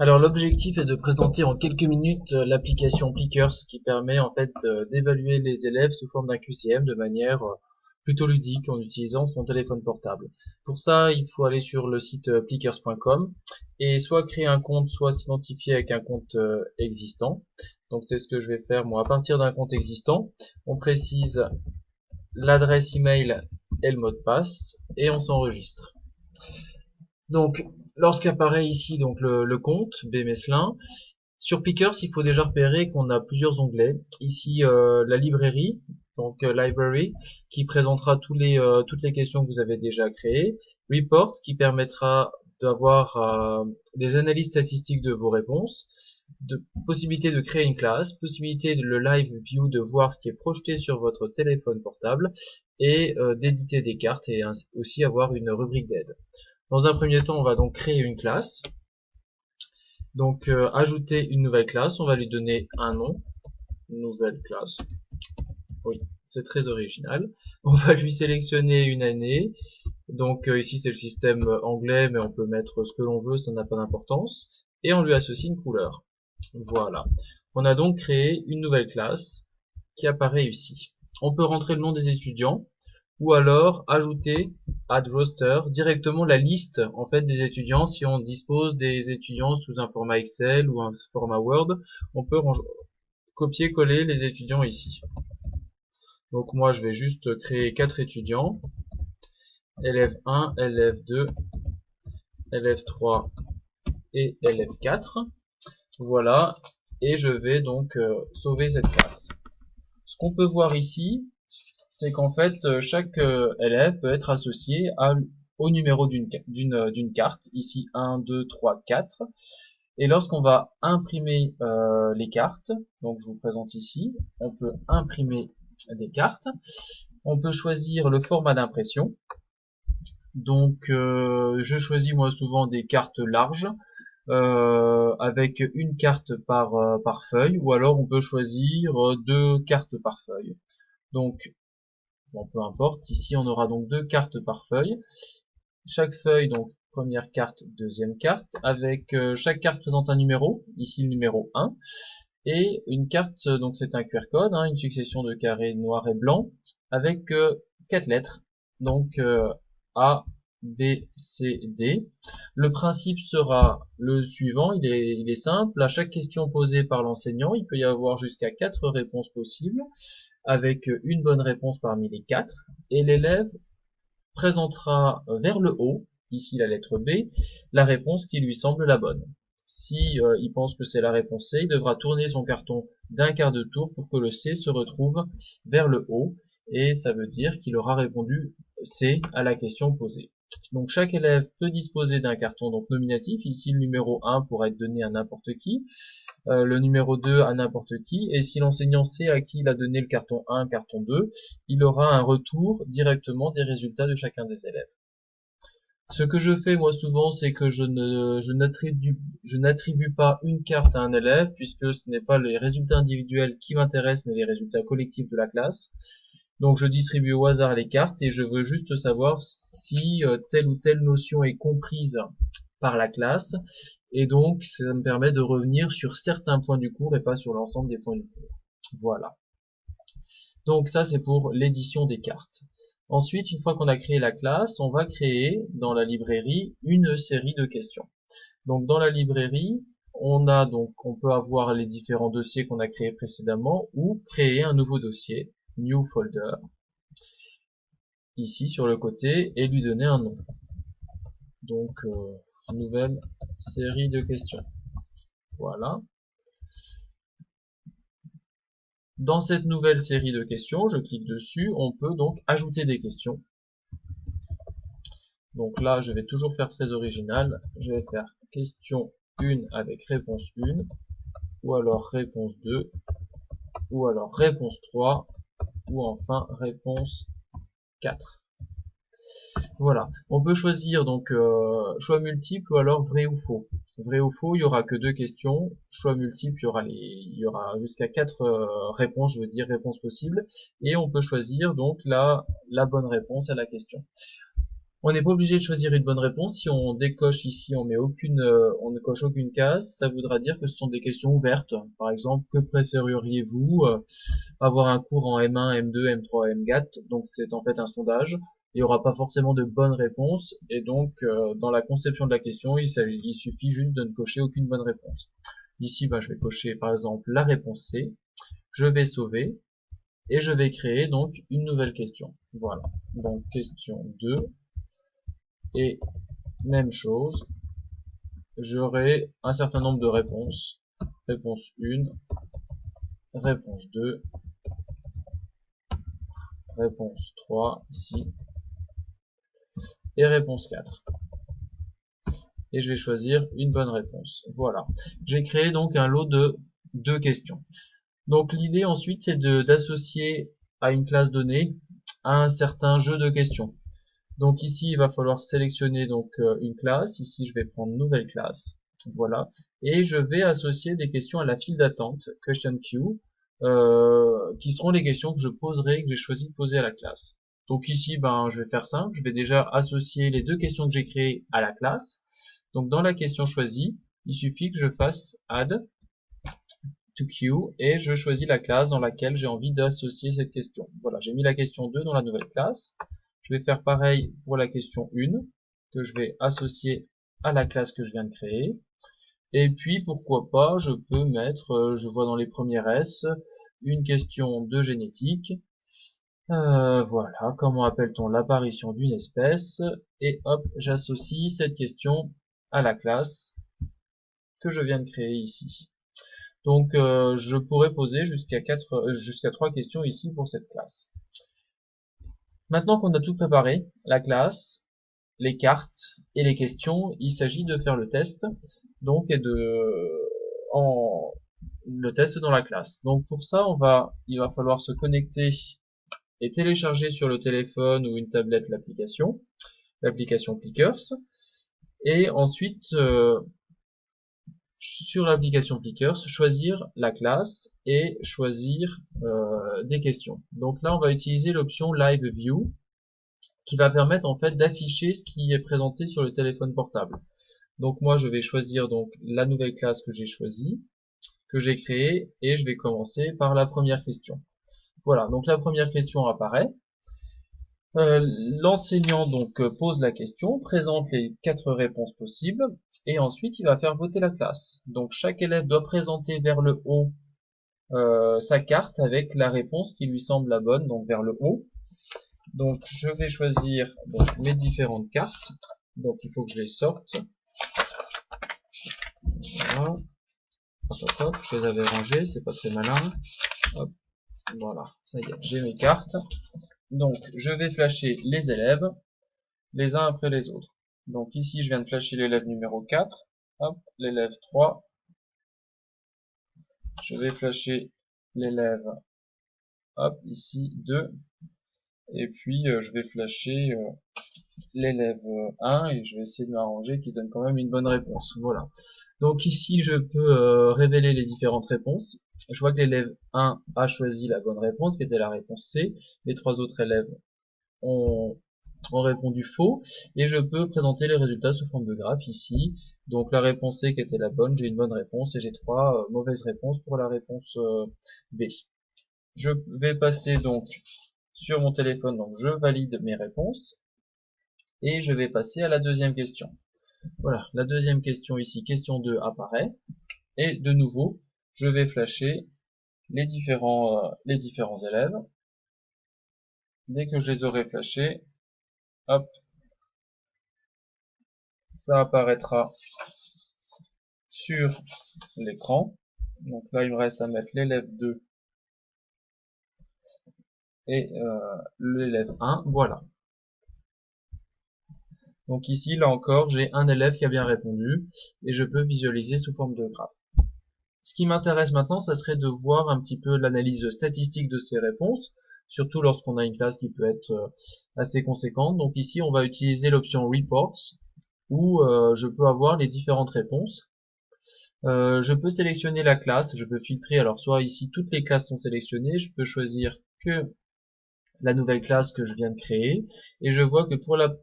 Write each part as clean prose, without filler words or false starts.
Alors l'objectif est de présenter en quelques minutes l'application Plickers qui permet en fait d'évaluer les élèves sous forme d'un QCM de manière plutôt ludique en utilisant son téléphone portable. Pour ça, il faut aller sur le site plickers.com et soit créer un compte, soit s'identifier avec un compte existant. Donc c'est ce que je vais faire moi à partir d'un compte existant. On précise l'adresse email et le mot de passe et on s'enregistre. Donc, lorsqu'apparaît ici donc le compte BMeslin, sur Pickers, il faut déjà repérer qu'on a plusieurs onglets. Ici, la librairie, donc Library, qui présentera toutes les questions que vous avez déjà créées. Report, qui permettra d'avoir des analyses statistiques de vos réponses. Possibilité de créer une classe, possibilité de le live view de voir ce qui est projeté sur votre téléphone portable et d'éditer des cartes et aussi avoir une rubrique d'aide. Dans un premier temps, on va donc créer une classe. Donc ajouter une nouvelle classe, on va lui donner un nom, nouvelle classe. Oui, c'est très original. On va lui sélectionner une année. Donc ici c'est le système anglais, mais on peut mettre ce que l'on veut, ça n'a pas d'importance. Et on lui associe une couleur. Voilà. On a donc créé une nouvelle classe qui apparaît ici. On peut rentrer le nom des étudiants ou alors ajouter add roster directement la liste en fait des étudiants. Si on dispose des étudiants sous un format Excel ou un format Word, on peut copier-coller les étudiants ici. Donc moi je vais juste créer 4 étudiants, élève 1, élève 2, élève 3 et élève 4. Voilà, et je vais donc sauver cette classe. Ce qu'on peut voir ici, c'est qu'en fait chaque élève peut être associé au numéro d'une carte, ici 1, 2, 3, 4. Et lorsqu'on va imprimer les cartes, donc je vous présente ici, on peut imprimer des cartes, on peut choisir le format d'impression. Donc je choisis moi souvent des cartes larges, avec une carte par feuille, ou alors on peut choisir 2 cartes par feuille. Donc bon, peu importe, ici on aura donc 2 cartes par feuille. Chaque feuille, donc première carte, deuxième carte, avec chaque carte présente un numéro, ici le numéro 1, et une carte, donc c'est un QR code, hein, une succession de carrés noirs et blancs, avec 4 lettres, donc A, B, C, D. Le principe sera le suivant, il est simple, à chaque question posée par l'enseignant, il peut y avoir jusqu'à 4 réponses possibles, avec une bonne réponse parmi les 4, et l'élève présentera vers le haut, ici la lettre B, la réponse qui lui semble la bonne. Si il pense que c'est la réponse C, il devra tourner son carton d'un quart de tour pour que le C se retrouve vers le haut, et ça veut dire qu'il aura répondu C à la question posée. Donc chaque élève peut disposer d'un carton donc nominatif, ici le numéro 1 pourra être donné à n'importe qui, le numéro 2 à n'importe qui, et si l'enseignant sait à qui il a donné le carton 1, carton 2, il aura un retour directement des résultats de chacun des élèves. Ce que je fais moi souvent, c'est que je n'attribue pas une carte à un élève, puisque ce n'est pas les résultats individuels qui m'intéressent, mais les résultats collectifs de la classe. Donc je distribue au hasard les cartes et je veux juste savoir si telle ou telle notion est comprise par la classe, et donc ça me permet de revenir sur certains points du cours et pas sur l'ensemble des points du cours. Voilà. Donc ça c'est pour l'édition des cartes. Ensuite, une fois qu'on a créé la classe, on va créer dans la librairie une série de questions. Donc dans la librairie, on peut avoir les différents dossiers qu'on a créés précédemment ou créer un nouveau dossier, new folder, ici sur le côté, et lui donner un nom. Donc nouvelle série de questions. Voilà. Dans cette nouvelle série de questions, je clique dessus, on peut donc ajouter des questions. Donc là, je vais toujours faire très original. Je vais faire question 1 avec réponse 1, ou alors réponse 2, ou alors réponse 3, ou enfin réponse 4. Voilà. On peut choisir donc choix multiple ou alors vrai ou faux. Vrai ou faux, il y aura que 2 questions. Choix multiple, il y aura jusqu'à 4 réponses, je veux dire réponses possibles. Et on peut choisir donc la bonne réponse à la question. On n'est pas obligé de choisir une bonne réponse. Si on décoche ici, on ne coche aucune case, ça voudra dire que ce sont des questions ouvertes. Par exemple, que préféreriez-vous, avoir un cours en M1, M2, M3, M4? Donc c'est en fait un sondage. Il n'y aura pas forcément de bonnes réponses, et donc dans la conception de la question, il suffit juste de ne cocher aucune bonne réponse. Ici, je vais cocher par exemple la réponse C. Je vais sauver et je vais créer donc une nouvelle question. Voilà. Donc question 2 et même chose. J'aurai un certain nombre de réponses. Réponse 1, réponse 2, réponse 3 ici et réponse 4. Et je vais choisir une bonne réponse. Voilà. J'ai créé donc un lot de 2 questions. Donc l'idée ensuite c'est d'associer à une classe donnée un certain jeu de questions. Donc ici il va falloir sélectionner donc une classe. Ici je vais prendre nouvelle classe. Voilà. Et je vais associer des questions à la file d'attente, question queue, qui seront les questions que je poserai, que j'ai choisi de poser à la classe. Donc ici, je vais faire simple. Je vais déjà associer les 2 questions que j'ai créées à la classe. Donc dans la question choisie, il suffit que je fasse add to queue et je choisis la classe dans laquelle j'ai envie d'associer cette question. Voilà, j'ai mis la question 2 dans la nouvelle classe. Je vais faire pareil pour la question 1 que je vais associer à la classe que je viens de créer. Et puis pourquoi pas, je peux mettre, je vois dans les premiers S, une question de génétique. Voilà, comment appelle-t-on l'apparition d'une espèce? Et hop, j'associe cette question à la classe que je viens de créer ici. Donc je pourrais poser jusqu'à 3 questions ici pour cette classe. Maintenant qu'on a tout préparé, la classe, les cartes et les questions, il s'agit de faire le test, donc le test dans la classe. Donc pour ça, il va falloir se connecter et télécharger sur le téléphone ou une tablette l'application Clickers, et ensuite sur l'application Clickers, choisir la classe et choisir des questions. Donc là, on va utiliser l'option Live View qui va permettre en fait d'afficher ce qui est présenté sur le téléphone portable. Donc moi, je vais choisir donc la nouvelle classe que j'ai choisie, que j'ai créée, et je vais commencer par la première question. Voilà, donc la première question apparaît. L'enseignant donc pose la question, présente les 4 réponses possibles, et ensuite il va faire voter la classe. Donc chaque élève doit présenter vers le haut sa carte avec la réponse qui lui semble la bonne, donc vers le haut. Donc je vais choisir donc, mes différentes cartes. Donc il faut que je les sorte. Voilà. Hop, hop, hop. Je les avais rangées, c'est pas très malin. Hop. Voilà, ça y est, j'ai mes cartes. Donc je vais flasher les élèves, les uns après les autres. Donc ici je viens de flasher l'élève numéro 4. Hop, l'élève 3. Je vais flasher l'élève, hop, ici 2. Et puis je vais flasher l'élève 1 et je vais essayer de m'arranger qui donne quand même une bonne réponse. Voilà. Donc ici je peux révéler les différentes réponses. Je vois que l'élève 1 a choisi la bonne réponse qui était la réponse C. Les 3 autres élèves ont répondu faux et je peux présenter les résultats sous forme de graphe ici. Donc la réponse C qui était la bonne, j'ai une bonne réponse et j'ai 3 mauvaises réponses pour la réponse B. Je vais passer donc sur mon téléphone, donc je valide mes réponses et je vais passer à la deuxième question. Voilà, la deuxième question ici, question 2 apparaît et de nouveau je vais flasher les différents élèves. Dès que je les aurai flashés, hop, ça apparaîtra sur l'écran. Donc là il me reste à mettre l'élève 2 et l'élève 1, voilà. Donc ici, là encore, j'ai un élève qui a bien répondu et je peux visualiser sous forme de graphe. Ce qui m'intéresse maintenant, ça serait de voir un petit peu l'analyse statistique de ces réponses, surtout lorsqu'on a une classe qui peut être assez conséquente. Donc ici, on va utiliser l'option Reports, où je peux avoir les différentes réponses. Je peux sélectionner la classe, je peux filtrer, alors soit ici toutes les classes sont sélectionnées, je peux choisir que la nouvelle classe que je viens de créer, et je vois que pour la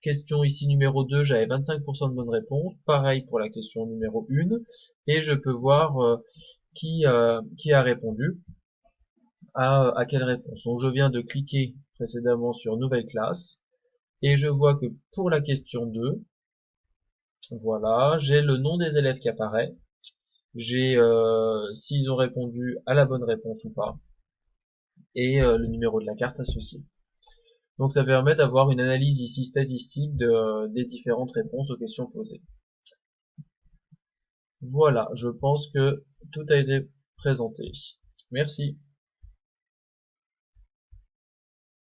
Question ici numéro 2, j'avais 25% de bonnes réponses. Pareil pour la question numéro 1. Et je peux voir qui a répondu à quelle réponse. Donc je viens de cliquer précédemment sur Nouvelle classe. Et je vois que pour la question 2, voilà, j'ai le nom des élèves qui apparaît. J'ai s'ils ont répondu à la bonne réponse ou pas. Et le numéro de la carte associée. Donc ça permet d'avoir une analyse ici statistique des différentes réponses aux questions posées. Voilà, je pense que tout a été présenté. Merci.